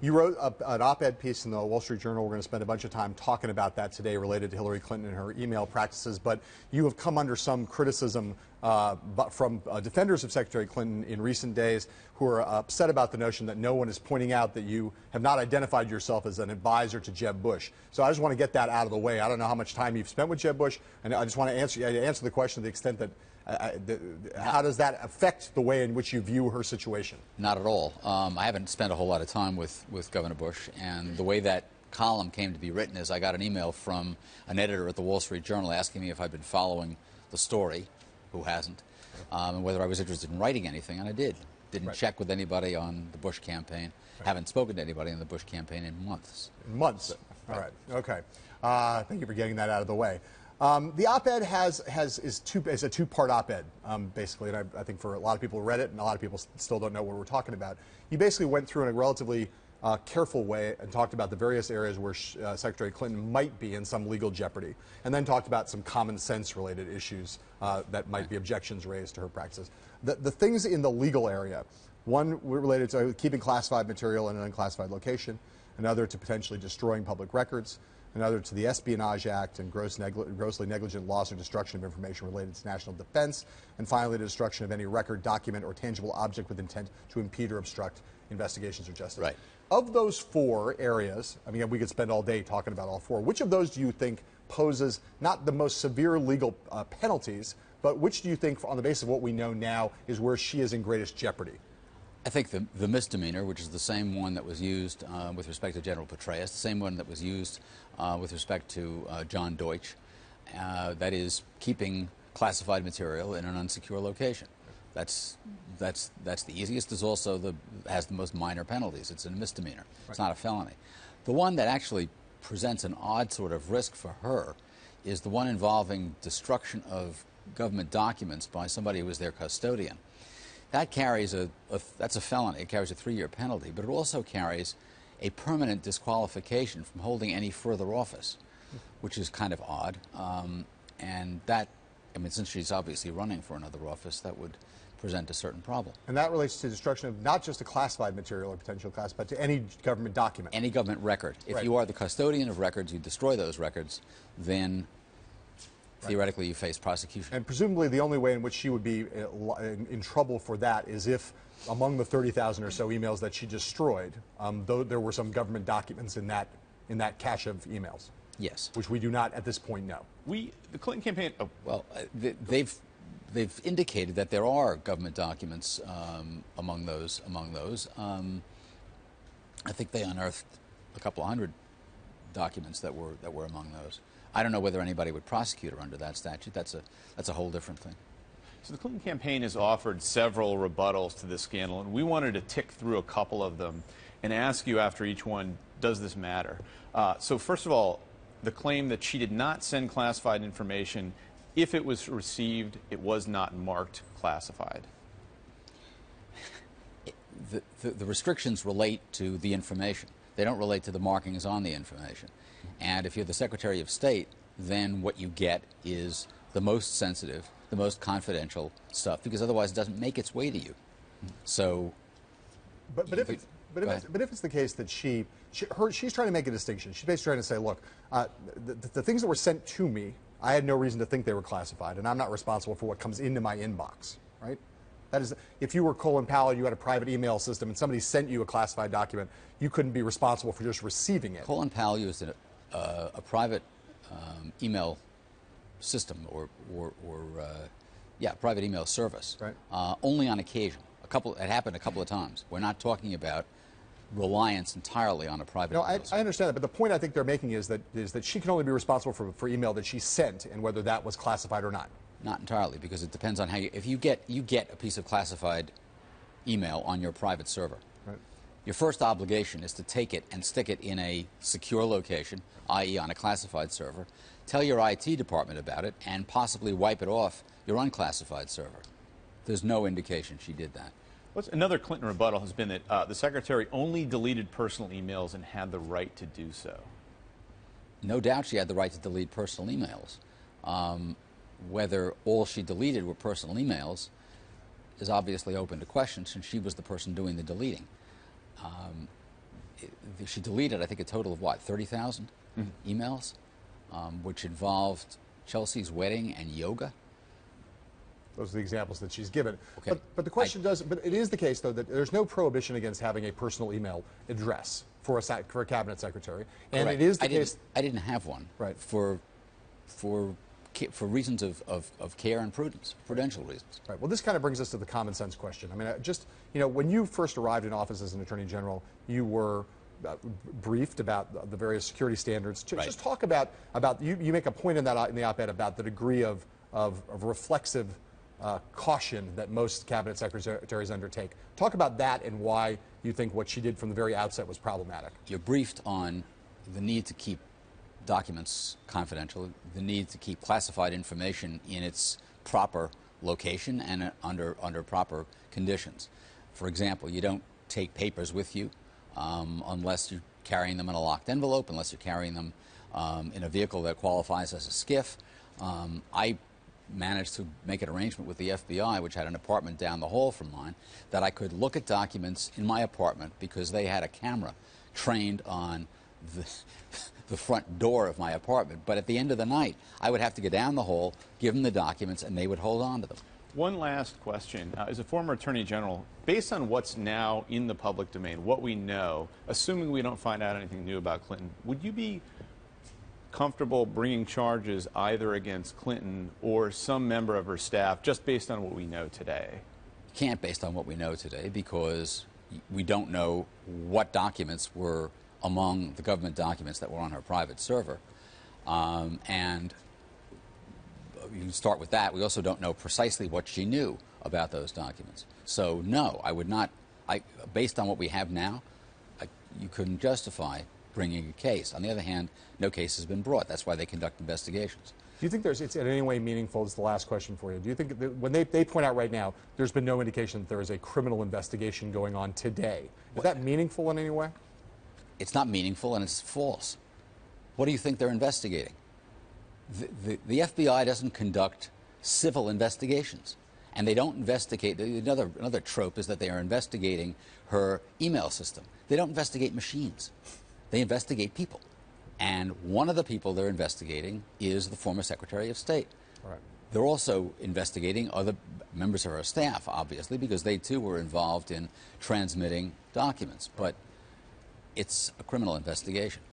You wrote an op-ed piece in the Wall Street Journal. We're going to spend a bunch of time talking about that today related to Hillary Clinton and her email practices. But you have come under some criticism from defenders of Secretary Clinton in recent days who are upset about the notion that no one is pointing out that you have not identified yourself as an advisor to Jeb Bush. So I just want to get that out of the way. I don't know how much time you've spent with Jeb Bush, and I just want to answer the question to the extent that how does that affect the way in which you view her situation? Not at all. I haven't spent a whole lot of time with Governor Bush, and the way that column came to be written is I got an email from an editor at the Wall Street Journal asking me if I'd been following the story, who hasn't, and whether I was interested in writing anything, and I did. Didn't check with anybody on the Bush campaign. Haven't spoken to anybody on the Bush campaign in months. Months? So, all right. Okay. Thank you for getting that out of the way. The op-ed is a two-part op-ed, basically, and I think for a lot of people who read it, and a lot of people still don't know what we're talking about. You basically went through in a relatively careful way and talked about the various areas where Secretary Clinton might be in some legal jeopardy, and then talked about some common sense related issues that might be objections raised to her practices. The things in the legal area, one related to keeping classified material in an unclassified location, another to potentially destroying public records, another to the Espionage Act and grossly negligent loss or destruction of information related to national defense, and finally the destruction of any record, document, or tangible object with intent to impede or obstruct investigations or justice. Right. Of those four areas, I mean, we could spend all day talking about all four, which of those do you think poses not the most severe legal penalties, but which do you think, on the basis of what we know now, is where she is in greatest jeopardy? I think the misdemeanor, which is the same one that was used with respect to General Petraeus, the same one that was used with respect to John Deutsch, that is keeping classified material in an unsecure location. That's the easiest. Is also has the most minor penalties. It's a misdemeanor. It's not a felony. The one that actually presents an odd sort of risk for her is the one involving destruction of government documents by somebody who was their custodian. That carries that's a felony. It carries a 3-year penalty, but it also carries a permanent disqualification from holding any further office, which is kind of odd. And that, I mean, since she's obviously running for another office, that would present a certain problem. And that relates to destruction of not just a classified material or potential class, but to any government document. Any government record. If you are the custodian of records, you destroy those records, then theoretically you face prosecution. And presumably the only way in which she would be in trouble for that is if among the 30,000 or so emails that she destroyed, though there were some government documents in that cache of emails. Yes. Which we do not at this point know. The Clinton campaign. Oh. Well, they've indicated that there are government documents among those. I think they unearthed a couple of hundred documents that were among those. I don't know whether anybody would prosecute her under that statute. That's a whole different thing. So the Clinton campaign has offered several rebuttals to this scandal, and we wanted to tick through a couple of them and ask you after each one, does this matter? So first of all, the claim that she did not send classified information. If it was received, it was not marked classified. The restrictions relate to the information. They don't relate to the markings on the information. And if you're the Secretary of State, then what you get is the most sensitive, the most confidential stuff, because otherwise it doesn't make its way to you. So, but if it's the case that she's trying to make a distinction. She's basically trying to say, look, the things that were sent to me, I had no reason to think they were classified, and I'm not responsible for what comes into my inbox, right? That is, if you were Colin Powell, you had a private email system, and somebody sent you a classified document, you couldn't be responsible for just receiving it. Colin Powell used a private email system private email service, right. Only on occasion. It happened a couple of times. We're not talking about reliance entirely on a private email system. I understand that, but the point I think they're making is that she can only be responsible for email that she sent and whether that was classified or not. Not entirely, because it depends on how if you get a piece of classified email on your private server. Right. Your first obligation is to take it and stick it in a secure location, i.e. on a classified server, tell your IT department about it, and possibly wipe it off your unclassified server. There's no indication she did that. Another Clinton rebuttal has been that the Secretary only deleted personal emails and had the right to do so. No doubt she had the right to delete personal emails. Whether all she deleted were personal emails is obviously open to question, since she was the person doing the deleting. she deleted, I think, a total of what, 30,000 emails, which involved Chelsea's wedding and yoga. Those are the examples that she's given. Okay. But the question but it is the case, though, that there's no prohibition against having a personal email address for a cabinet secretary. And Correct. it is the case. I didn't have one. Right. For reasons of care and prudence, prudential reasons. Right. Well, this kind of brings us to the common sense question. I mean, when you first arrived in office as an attorney general, you were briefed about the various security standards. Right. Just talk about you make a point in the op-ed about the degree of reflexive caution that most cabinet secretaries undertake. Talk about that and why you think what she did from the very outset was problematic. You're briefed on the need to keep documents confidential, the need to keep classified information in its proper location and under proper conditions. For example, you don't take papers with you unless you're carrying them in a locked envelope, unless you're carrying them in a vehicle that qualifies as a SCIF. I managed to make an arrangement with the FBI, which had an apartment down the hall from mine, that I could look at documents in my apartment because they had a camera trained on the front door of my apartment. But at the end of the night, I would have to go down the hall, give them the documents, and they would hold on to them. One last question. As a former Attorney General, based on what's now in the public domain, what we know, assuming we don't find out anything new about Clinton, would you be comfortable bringing charges either against Clinton or some member of her staff just based on what we know today? Can't based on what we know today because we don't know what documents were among the government documents that were on her private server. And you can start with that. We also don't know precisely what she knew about those documents. So no, I would not, based on what we have now, you couldn't justify bringing a case. On the other hand, no case has been brought. That's why they conduct investigations. Do you think it's in any way meaningful? This is the last question for you. Do you think that when they point out right now, there's been no indication that there is a criminal investigation going on today? Is that meaningful in any way? It's not meaningful and it's false. What do you think they're investigating? The FBI doesn't conduct civil investigations. And they don't investigate. Another trope is that they are investigating her email system. They don't investigate machines. They investigate people. And one of the people they're investigating is the former Secretary of State. Right. They're also investigating other members of her staff, obviously, because they too were involved in transmitting documents. But it's a criminal investigation.